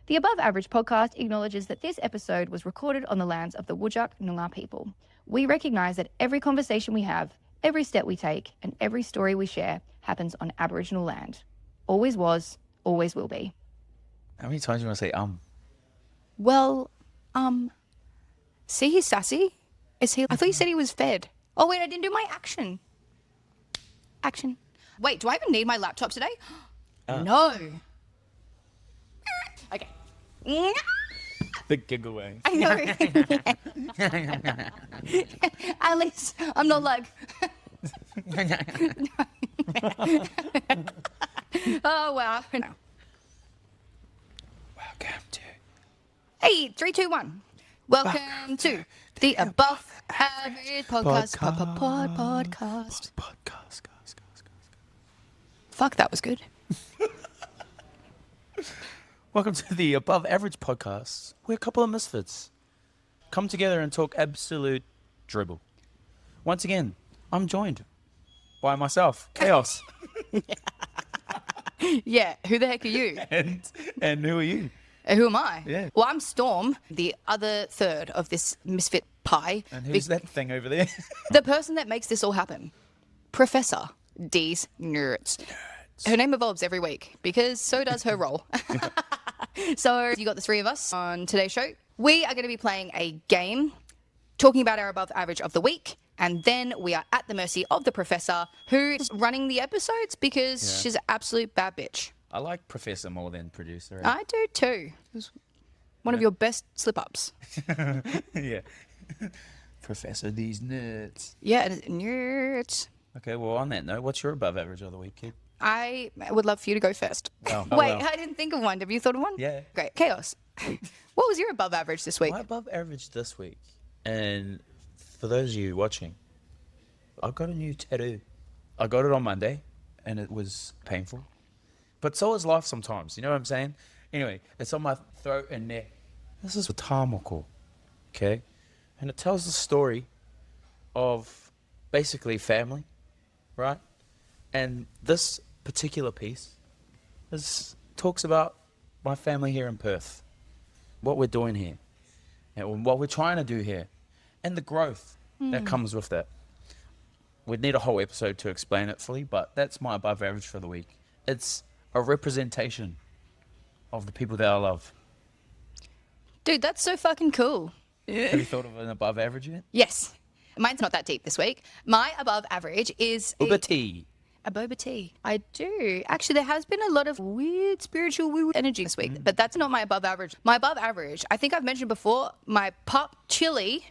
The Above Average podcast acknowledges that this episode was recorded on the lands of the Whadjuk Noongar people. We recognise that every conversation we have, every step we take, and every story we share happens on Aboriginal land. Always was, always will be. How many times do you want to say Well, see, he's sassy. Is he? I thought you said he was fed. Oh, wait, I didn't do my action. Action. Wait, do I even need my laptop today? No. Okay. The giveaway. I know. At least I'm not like... Oh, wow. No. Welcome to... Hey, 3, 2, 1. Welcome to the Above Average Podcast. Podcast. Fuck, that was good. Welcome to the Above Average Podcast. We're a couple of misfits. Come together and talk absolute dribble. Once again, I'm joined by myself, Chaos. Yeah, who the heck are you? And who are you? Who am I? Yeah. Well, I'm Storm, the other third of this misfit pie. And who's that thing over there? The person that makes this all happen. Professor D's Nerds. Her name evolves every week because so does her role. So you got the three of us on today's show. We are going to be playing a game, talking about our above average of the week, and then we are at the mercy of the professor who's running the episodes because she's an absolute bad bitch. I like Professor more than producer. I do too. It's one of your best slip-ups. Yeah. Professor these nerds. Yeah, and nerds. Okay, well, on that note, what's your above average of the week, kid? I would love for you to go first. Wow. Wait, I didn't think of one. Have you thought of one? Yeah. Great. Chaos. What was your above average this week? My above average this week, and for those of you watching, I got a new tattoo. I got it on Monday, and it was painful. But so is life sometimes, you know what I'm saying? Anyway, it's on my throat and neck. This is a tamako, okay? And it tells the story of basically family, right? And this particular piece talks about my family here in Perth, what we're doing here, and what we're trying to do here, and the growth that comes with that. We'd need a whole episode to explain it fully, but that's my above average for the week. It's a representation of the people that I love. Dude, that's so fucking cool. Have you thought of an above average yet? Yes. Mine's not that deep this week. My above average is Uber tea. a boba tea. I do. Actually, there has been a lot of weird spiritual woo energy this week, but that's not my above average. My above average, I think I've mentioned before, my pup, Chili,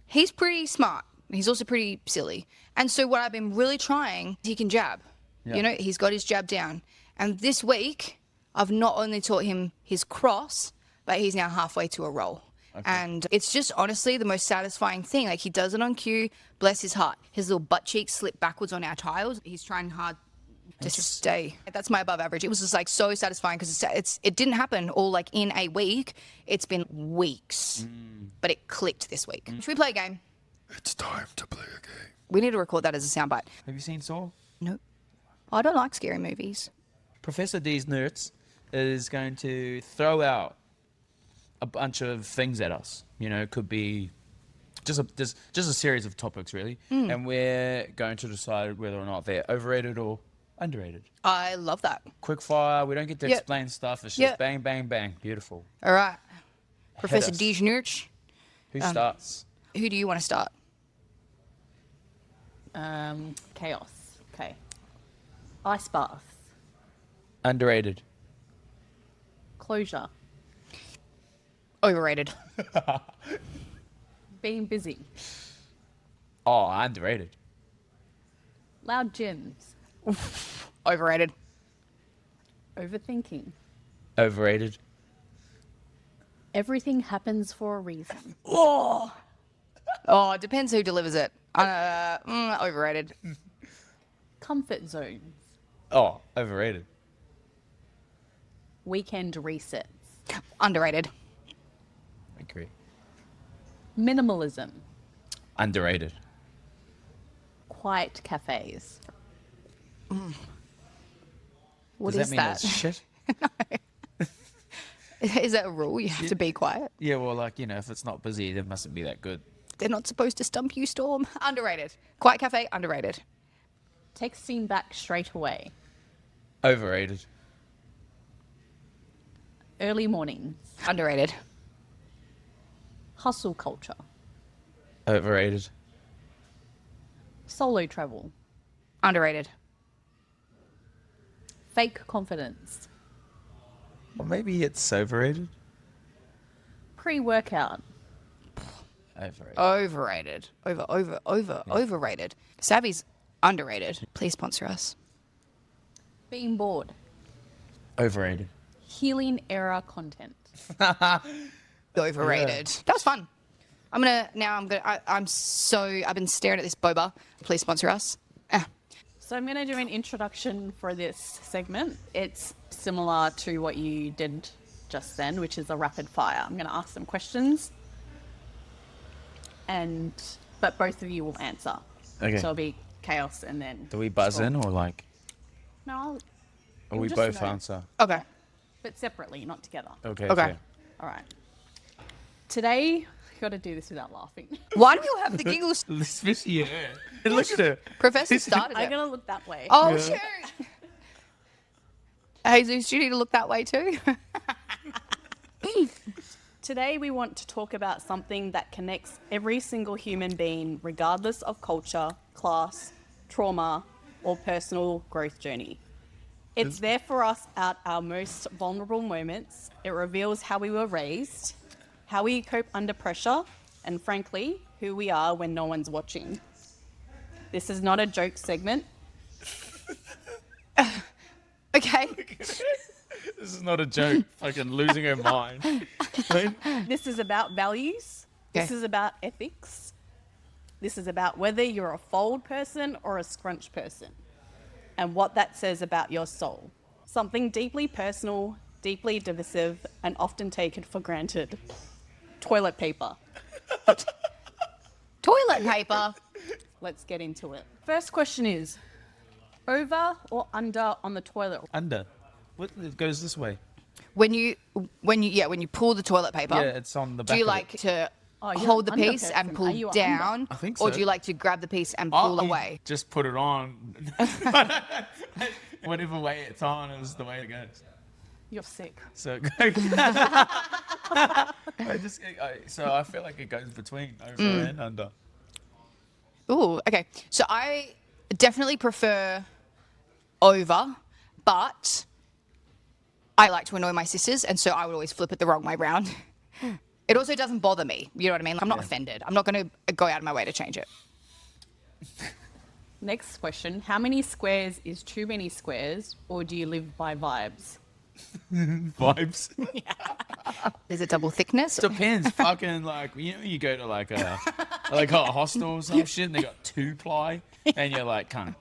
he's pretty smart. He's also pretty silly. And so what I've been really trying, he can jab. Yeah. You know, he's got his jab down. And this week, I've not only taught him his cross, but he's now halfway to a roll. Okay. And it's just honestly the most satisfying thing. Like, he does it on cue, bless his heart. His little butt cheeks slip backwards on our tiles. He's trying hard to stay. That's my above average. It was just like so satisfying because it didn't happen all like in a week. It's been weeks, but it clicked this week. Should we play a game? It's time to play a game. We need to record that as a soundbite. Have you seen Saw? Nope. I don't like scary movies. Professor D's Nerds is going to throw out a bunch of things at us. You know, it could be just a series of topics, really. And we're going to decide whether or not they're overrated or underrated. I love that. Quick fire. We don't get to explain stuff. It's just bang, bang, bang. Beautiful. All right. Professor us. Dijnurch, Who starts? who do you want to start? Chaos. Okay. Ice bath. Underrated. Closure. Overrated. Being busy. Oh, underrated. Loud gyms. Overrated. Overthinking. Overrated. Everything happens for a reason. Oh, it depends who delivers it. Overrated. Comfort zones. Oh, overrated. Weekend resets. Underrated. Agree. Minimalism. Underrated. Quiet cafes. What Does is that mean that? it's shit? Is that a rule? You have to be quiet. Yeah, well, like, if it's not busy, it mustn't be that good. They're not supposed to stump you, Storm. Underrated. Quiet cafe, underrated. Texting back straight away. Overrated. Early mornings. Underrated. Hustle culture. Overrated. Solo travel. Underrated. Fake confidence. Or maybe it's overrated. Pre-workout. Overrated. Overrated. Savvy's underrated. Please sponsor us. Being bored. Overrated. Healing era content. Overrated. That was fun. I've been staring at this boba. Please sponsor us. So I'm going to do an introduction for this segment. It's similar to what you did just then, which is a rapid fire. I'm going to ask some questions, but both of you will answer. Okay. So it'll be chaos and then... Do we buzz in or like, No, or You'll we just both know. answer? Okay. but separately, not together. Okay. Okay. All right. Today, you got to do this without laughing. Why do you have the giggles? Especially her. Look at her. Professor started I'm it. going to look that way. Oh, shoot. Jesus, you need to look that way too. Today, we want to talk about something that connects every single human being, regardless of culture, class, trauma, or personal growth journey. It's there for us at our most vulnerable moments. It reveals how we were raised, how we cope under pressure, and frankly, who we are when no one's watching. This is not a joke segment. Okay. This is not a joke. Fucking losing her mind. This is about values. This Okay. is about ethics. This is about whether you're a fold person or a scrunch person, and what that says about your soul. Something deeply personal, deeply divisive, and often taken for granted. Toilet paper. Toilet paper. Let's get into it. First question is, over or under on the toilet? Under. What? It goes this way. When you pull the toilet paper. Yeah, it's on the back. Do you of like it. to Oh, you're hold the an under piece and person. pull Are you a down? I think Or so. do you like to grab the piece and pull you away? Just put it on. Whatever way it's on is the way it goes. You're sick. So so I feel like it goes between over and under. Ooh, okay. So I definitely prefer over, but I like to annoy my sisters, and so I would always flip it the wrong way round. It also doesn't bother me. You know what I mean? I'm not offended. I'm not going to go out of my way to change it. Next question. How many squares is too many squares, or do you live by vibes? Vibes. There's a double thickness. Depends. Fucking like you go to like a hostel or some shit, and they got 2-ply, and you're like, cunt.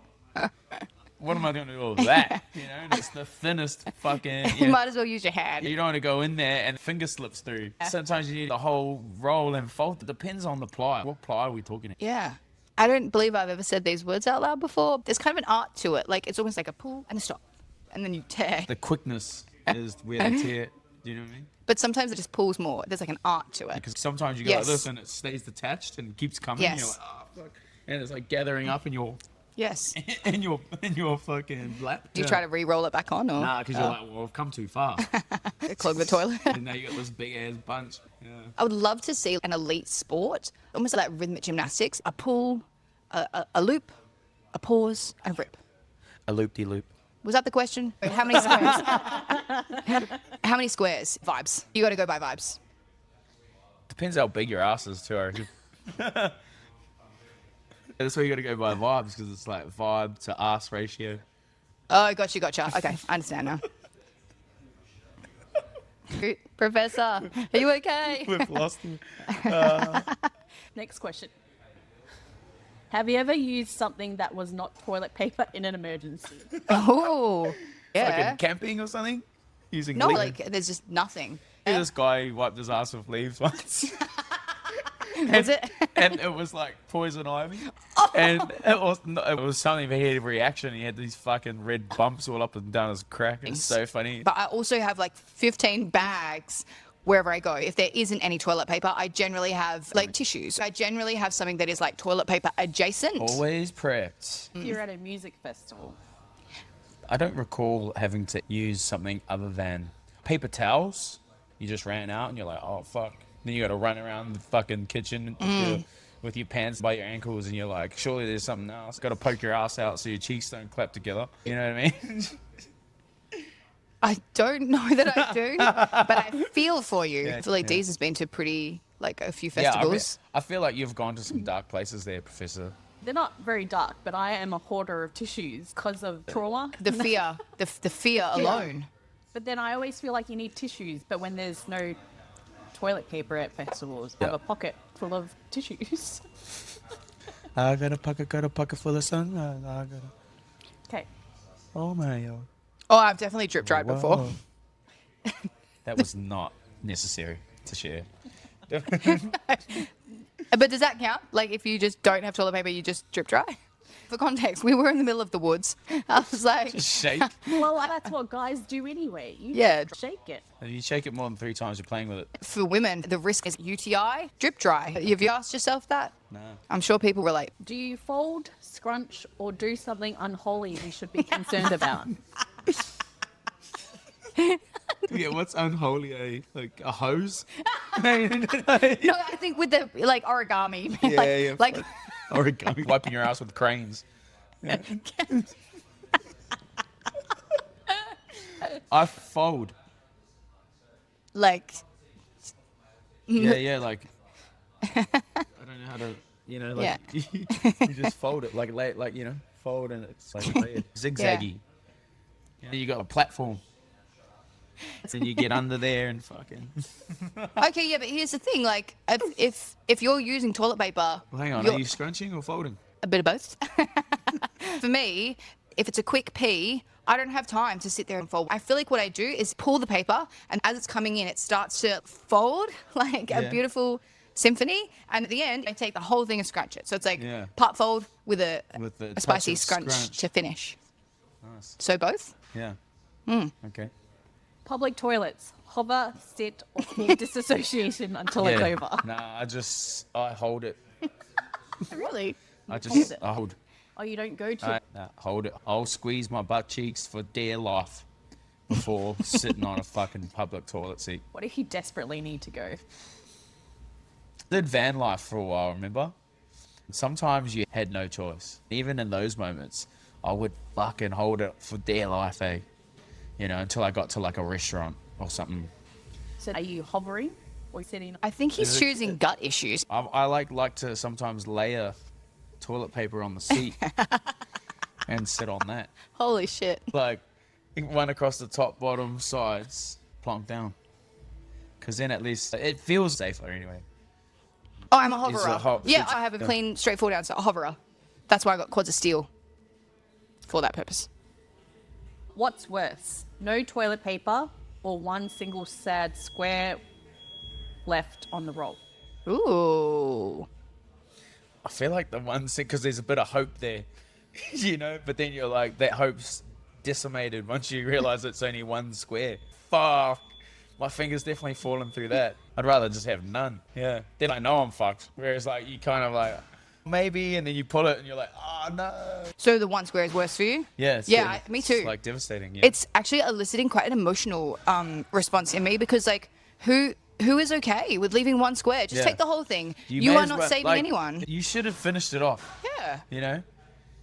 What am I going to do with that? And it's the thinnest fucking. You might as well use your hand. You don't want to go in there and finger slips through. Sometimes you need the whole roll and fold. It depends on the ply. What ply are we talking about? Yeah. I don't believe I've ever said these words out loud before. There's kind of an art to it. Like, it's almost like a pull and a stop. And then you tear. The quickness is where they tear. Do you know what I mean? But sometimes it just pulls more. There's like an art to it. Because sometimes you go Yes. like this and it stays detached and keeps coming. Yes. And you're like, oh, fuck. And it's like gathering up in your Yes. in your fucking lap. Do you try to re-roll it back on or Nah, because you're like, well, I've come too far. clog the toilet? And now you got this big ass bunch. Yeah. I would love to see an elite sport, almost like rhythmic gymnastics, a pull, a loop, a pause, and a rip. A loop-de-loop. Was that the question? How many squares? How many squares? Vibes. You got to go by vibes. Depends how big your ass is too, I reckon. That's why you got to go by vibes, because it's like vibe to ass ratio. Oh, gotcha. Okay, I understand now. Professor, are you okay? We've lost him. Next question. Have you ever used something that was not toilet paper in an emergency? Oh, yeah. Like camping or something? Using No, leaves. like there's just nothing. Yeah, this guy wiped his ass with leaves once. Was it? And it was like poison ivy. And it was something he had a reaction. He had these fucking red bumps all up and down his crack. It's so funny. But I also have like 15 bags wherever I go. If there isn't any toilet paper, I generally have like tissues. I generally have something that is like toilet paper adjacent. Always prepped. If you're at a music festival, I don't recall having to use something other than paper towels. You just ran out and you're like, oh, fuck. Then you got to run around the fucking kitchen with your pants by your ankles and you're like, surely there's something else. Got to poke your ass out so your cheeks don't clap together. You know what I mean? I don't know that I do, but I feel for you. Yeah, I feel like yeah. Dee's has been to pretty, like a few Yeah, festivals. I feel like you've gone to some dark places there, Professor. they're not very dark, but I am a hoarder of tissues because of trauma. The fear, the fear alone. But then I always feel like you need tissues, but when there's no toilet paper at festivals, I have a pocket full of tissues. I got a pocket full of sunrise. I got a... Okay. Oh my God. Oh, I've definitely drip dried before. Whoa. That was not necessary to share. But does that count? Like if you just don't have toilet paper, you just drip dry? For context, we were in the middle of the woods. I was like, Just shake. Well, that's what guys do anyway. You Yeah. just shake it. If you shake it more than 3 times, you're playing with it. for women, the risk is UTI, drip dry. Have you asked yourself that? No. I'm sure people relate. Do you fold, scrunch, or do something unholy we should be concerned about? Yeah, what's unholy? Like a hose? No, I think with the like origami. like Origami. Wiping your ass with cranes. Yeah. I fold. like Yeah, like I don't know how to, like you just fold it like fold and it's like zigzaggy. Yeah. You got a platform. Then you get under there and fucking. okay, yeah, but here's the thing: like, if you're using toilet paper, Well, hang on, you're- are you scrunching or folding? a bit of both. For me, if it's a quick pee, I don't have time to sit there and fold. I feel like what I do is pull the paper, and as it's coming in, it starts to fold like a Yeah. beautiful symphony. And at the end, I take the whole thing and scrunch it. So it's like Yeah. part fold with a touch spicy of scrunch to finish. Nice. So both. Yeah. Okay. Public toilets. Hover, sit, or full disassociation until it's over. Nah, I hold it. Really? I hold. Oh, you don't go to... Hold it. I'll squeeze my butt cheeks for dear life before sitting on a fucking public toilet seat. What if you desperately need to go? Did van life for a while, remember? Sometimes you had no choice. Even in those moments, I would fucking hold it for dear life, eh? Until I got to like a restaurant or something. So are you hovering or sitting? I think he's choosing gut issues. I like to sometimes layer toilet paper on the seat and sit on that. Holy shit. Like, one across the top, bottom, sides, plonk down. Because then at least it feels safer anyway. Oh, I'm a hoverer. It's I have a clean, straightforward answer. A hoverer. That's why I got quads of steel for that purpose. What's worse? No toilet paper or one single sad square left on the roll? Ooh. I feel like the one thing, because there's a bit of hope there, but then you're like, that hope's decimated once you realize it's only one square. Fuck. My finger's definitely fallen through that. I'd rather just have none. Yeah. Then I know I'm fucked. Whereas, like, you kind of like, maybe, and then you pull it and you're like, oh, no. So the one square is worse for you? Yeah. Me too. It's like devastating. Yeah. It's actually eliciting quite an emotional response in me because, like, who is okay with leaving one square? Just Yeah. take the whole thing. You may are as not well- saving like, anyone. You should have finished it off. Yeah.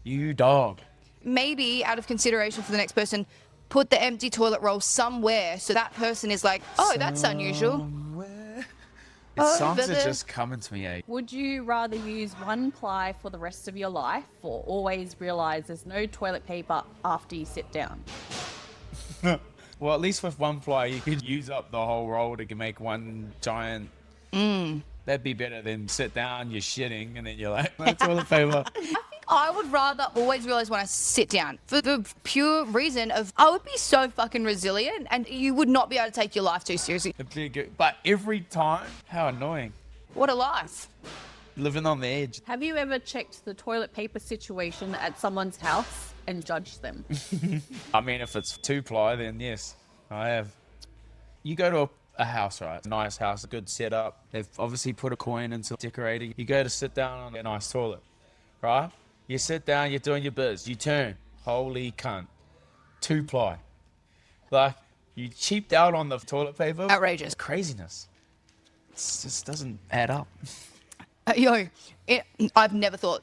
You dog. Maybe out of consideration for the next person, put the empty toilet roll somewhere so that person is like, oh, that's unusual. Songs are the- just coming to me, eh? Would you rather use one ply for the rest of your life or always realize there's no toilet paper after you sit down? Well, at least with one ply, you could use up the whole roll to make one giant. That'd be better than sit down, you're shitting, and then you're like, no toilet paper. I would rather always realize when I sit down for the pure reason of I would be so fucking resilient and you would not be able to take your life too seriously. It'd be good. But every time, how annoying. What a life. Living on the edge. Have you ever checked the toilet paper situation at someone's house and judged them? I mean, if it's 2-ply, then yes, I have. You go to a house, right? Nice house, a good setup. They've obviously put a coin into decorating. You go to sit down on a nice toilet, right? You sit down, you're doing your biz. You turn. Holy cunt. 2-ply. Like, you cheaped out on the toilet paper. Outrageous. Craziness. It just doesn't add up. I've never thought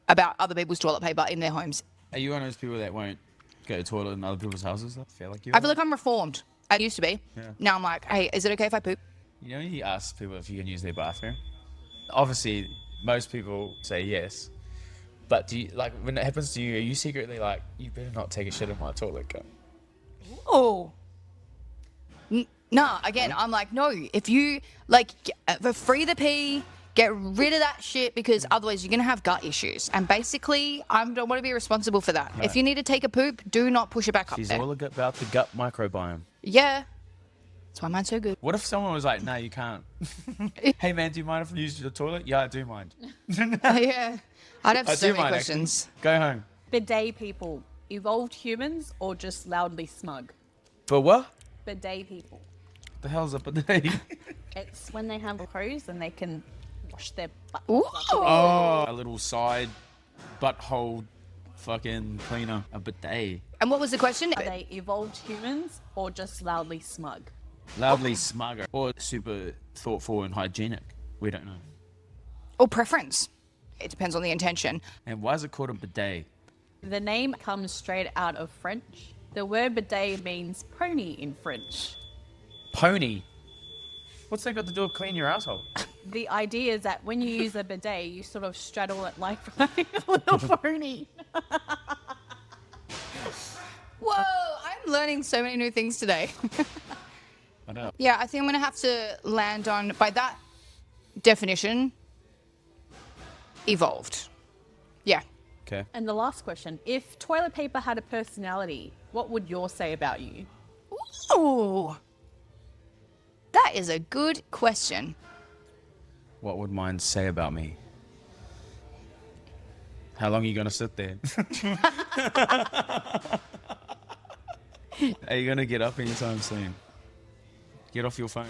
about other people's toilet paper in their homes. Are you one of those people that won't go to the toilet in other people's houses? I feel like you I feel like I'm reformed. I used to be. Yeah. Now I'm like, hey, is it okay if I poop? You know, you ask people if you can use their bathroom. Obviously, most people say yes. But do you, like, when it happens to you, are you secretly like, you better not take a shit in my toilet cup? Oh. Nah, again, I'm like, no, if you, like, free the pee, get rid of that shit, because otherwise you're going to have gut issues. And basically, I don't want to be responsible for that. Right. If you need to take a poop, do not push it back up She's there. all about the gut microbiome. Yeah. That's why mine's so good. What if someone was like, no, you can't? Hey, man, do you mind if I use your toilet? Yeah, I do mind. Yeah. I'd have I so do many mind, questions. actually. Go home. Bidet people, evolved humans or just loudly smug? For what? Bidet people. The hell's up with the It's when they have crows and they can wash their butt. Ooh. Oh, a little side butthole fucking cleaner. A bidet. And what was the question? Are they evolved humans or just loudly smug? Loudly smugger. Or super thoughtful and hygienic. We don't know. Or preference. It depends on the intention. And why is it called a bidet? The name comes straight out of French. The word bidet means pony in French. Pony? What's that got to do with clean your asshole? The idea is that when you use a bidet, you sort of straddle it like a little pony. Whoa, I'm learning so many new things today. I know. Yeah, I think I'm going to have to land on, by that definition, evolved. Yeah. Okay. And the last question, if toilet paper had a personality, what would yours say about you? Ooh. That is a good question. What would mine say about me? How long are you going to sit there? Are you going to get up anytime soon? Get off your phone.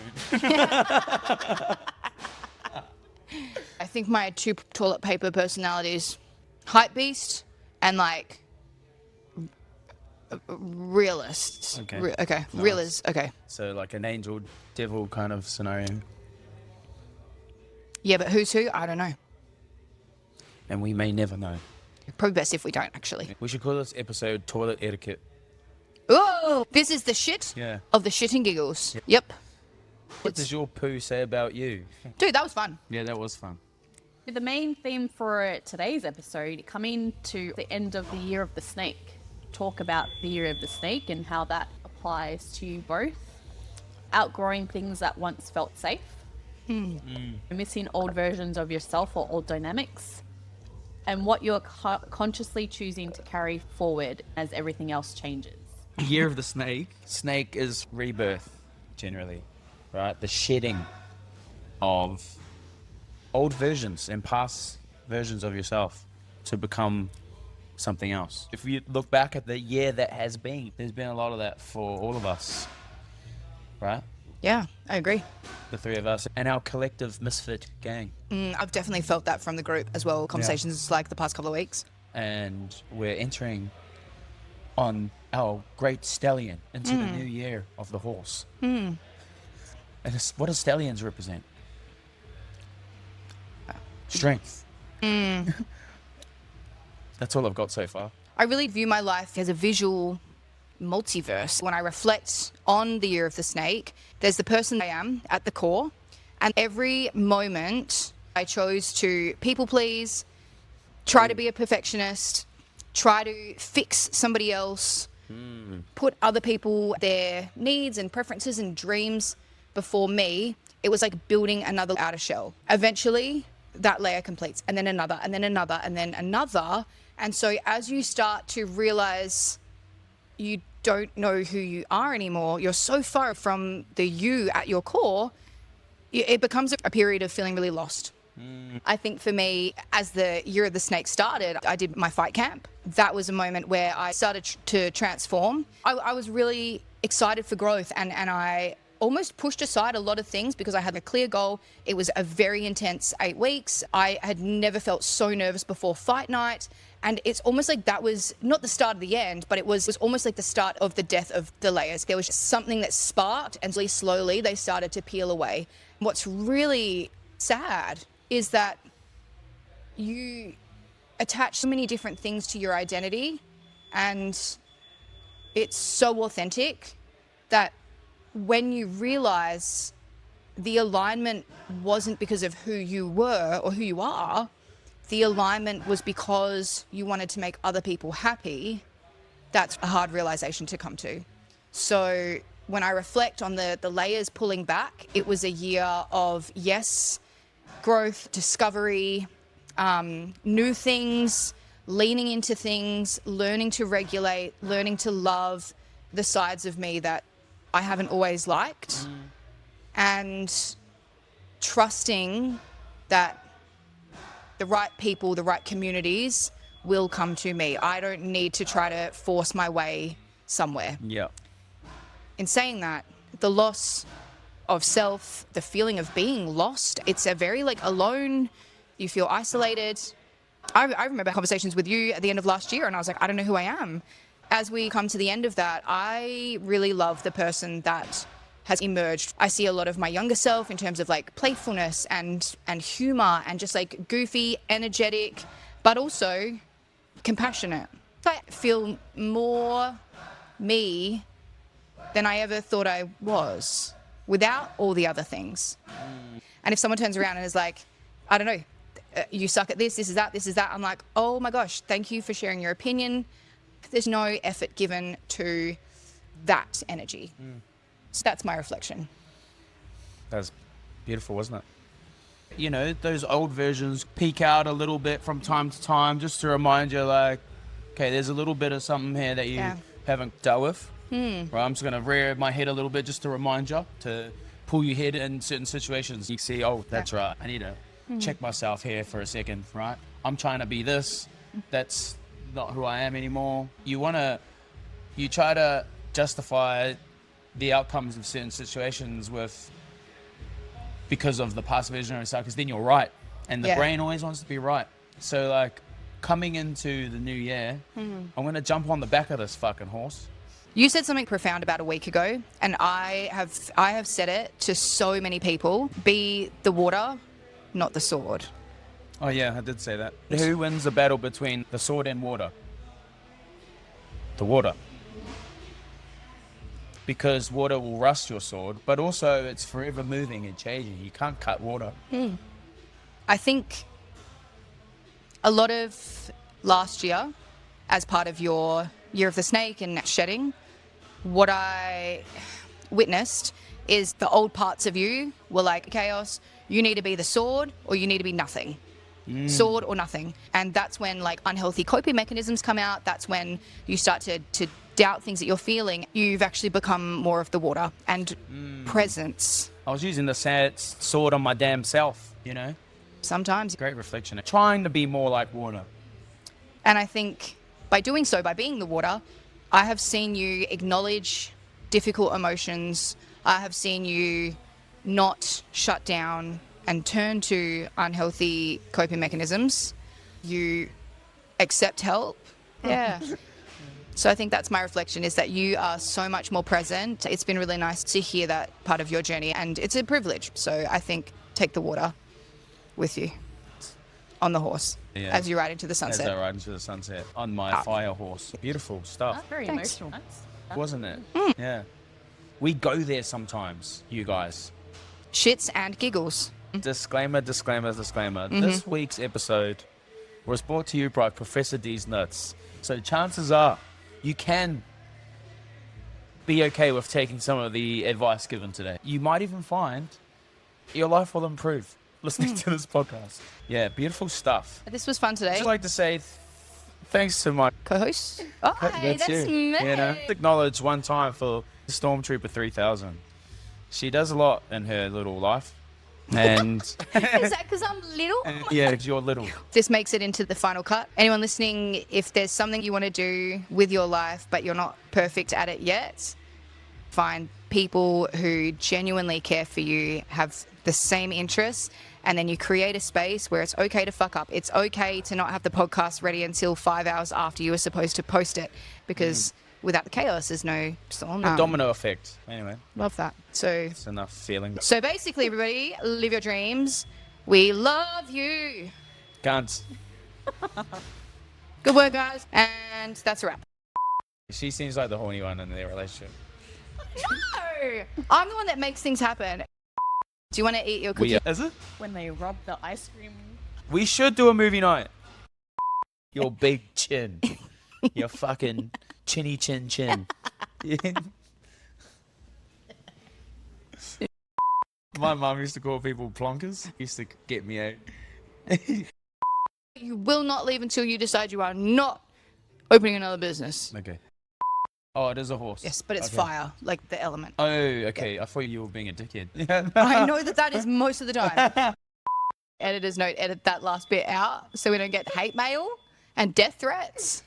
I think my two toilet paper personalities, hype beast and like realist. Okay. Okay. Nice. Realist. Okay. So like an angel devil kind of scenario. Yeah, but who's who? I don't know. And we may never know. Probably best if we don't, actually. We should call this episode Toilet Etiquette. Oh, this is the shit Yeah. of the shit and giggles. Yep. What does your poo say about you? Dude, that was fun. Yeah, that was fun. The main theme for today's episode, coming to the end of the Year of the Snake, talk about the Year of the Snake and how that applies to you both. Outgrowing things that once felt safe. Missing old versions of yourself or old dynamics. And what you're consciously choosing to carry forward as everything else changes. Year of the Snake. Snake is rebirth, generally, right? The shedding of old versions and past versions of yourself to become something else. If you look back at the year that has been, there's been a lot of that for all of us, right? Yeah, I agree. The three of us and our collective misfit gang. I've definitely felt that from the group as well. Conversations like the past couple of weeks. And we're entering on our great stallion into the new year of the horse. And what do stallions represent? Strength. That's all I've got so far. I really view my life as a visual multiverse. When I reflect on the Year of the Snake, there's the person I am at the core, and every moment I chose to people please, try to be a perfectionist, try to fix somebody else, put other people, their needs and preferences and dreams before me. It was like building another outer shell. Eventually, that layer completes, and then another, and then another, and then another. And so as you start to realize you don't know who you are anymore, you're so far from the you at your core, it becomes a period of feeling really lost. I think for me, as the year of the snake started, I did my fight camp. That was a moment where I started to transform. I was really excited for growth, and I almost pushed aside a lot of things because I had a clear goal. It was a very intense 8 weeks. I had never felt so nervous before fight night. And it's almost like that was not the start of the end, but it was almost like the start of the death of the layers. There was something that sparked, and slowly they started to peel away. What's really sad is that you attach so many different things to your identity, and it's so authentic that when you realize the alignment wasn't because of who you were or who you are, the alignment was because you wanted to make other people happy, that's a hard realization to come to. So when I reflect on the layers pulling back, it was a year of, yes, growth, discovery, new things, leaning into things, learning to regulate, learning to love the sides of me that I haven't always liked, and trusting that the right people, the right communities will come to me. I don't need to try to force my way somewhere. Yeah. In saying that, the loss of self, the feeling of being lost, it's a very alone, you feel isolated. I remember conversations with you at the end of last year, and I was like, I don't know who I am. As we come to the end of that, I really love the person that has emerged. I see a lot of my younger self in terms of playfulness and humor and just goofy, energetic, but also compassionate. I feel more me than I ever thought I was without all the other things. And if someone turns around and is like, I don't know, you suck at this is that, I'm like, oh my gosh, thank you for sharing your opinion. There's no effort given to that energy. So that's my reflection. That's beautiful, wasn't it? You know, those old versions peek out a little bit from time to time just to remind you, okay, there's a little bit of something here that you haven't dealt with. Right, I'm just going to rear my head a little bit just to remind you, to pull your head in certain situations. You see, oh, that's right. I need to check myself here for a second, right? I'm trying to be this. That's not who I am anymore. You try to justify the outcomes of certain situations because of the past version of yourself, because then you're right, and the brain always wants to be right. So coming into the new year, I'm going to jump on the back of this fucking horse. You said something profound about a week ago, and I have said it to so many people: be the water, not the sword. Oh yeah, I did say that. Who wins the battle between the sword and water? The water. Because water will rust your sword, but also it's forever moving and changing. You can't cut water. I think a lot of last year, as part of your Year of the Snake and shedding, what I witnessed is the old parts of you were like, Chaos, you need to be the sword or you need to be nothing. Sword or nothing. And that's when unhealthy coping mechanisms come out. That's when you start to doubt things that you're feeling. You've actually become more of the water and presence. I was using the sword on my damn self, you know? Sometimes. Great reflection. Trying to be more like water. And I think by doing so, by being the water, I have seen you acknowledge difficult emotions. I have seen you not shut down and turn to unhealthy coping mechanisms. You accept help. Yeah. So I think that's my reflection, is that you are so much more present. It's been really nice to hear that part of your journey, and it's a privilege. So I think take the water with you on the horse as you ride into the sunset. As I ride into the sunset on my fire horse. Beautiful stuff. That's very emotional. Wasn't it? Yeah. We go there sometimes, you guys. Shits and giggles. Disclaimer. This week's episode was brought to you by Professor D's Nuts. So chances are you can be okay with taking some of the advice given today. You might even find your life will improve listening to this podcast. Yeah, beautiful stuff. This was fun today. I'd like to say thanks to my co-host. Oh, hey, that's you. me. You know, acknowledge one time for Stormtrooper 3000. She does a lot in her little life. And Is that because I'm little? yeah, if you're little. This makes it into the final cut. Anyone listening, if there's something you want to do with your life, but you're not perfect at it yet, find people who genuinely care for you, have the same interests, and then you create a space where it's okay to fuck up. It's okay to not have the podcast ready until 5 hours after you were supposed to post it, because without the chaos, there's no storm. Domino effect. Anyway, Love that. So it's enough feeling. basically, everybody, live your dreams. We love you. Can't. Good work, guys. And that's a wrap. She seems like the horny one in their relationship. No! I'm the one that makes things happen. Do you want to eat your cookie? Is it? When they rub the ice cream. We should do a movie night. Your big chin. Your fucking chinny chin chin. My mum used to call people plonkers. Used to get me out. You will not leave until you decide you are not opening another business. Okay. Oh, it is a horse. Yes, but it's Okay. fire, like the element. Oh, okay. I thought you were being a dickhead. I know that is most of the time. Editor's note, edit that last bit out so we don't get hate mail and death threats.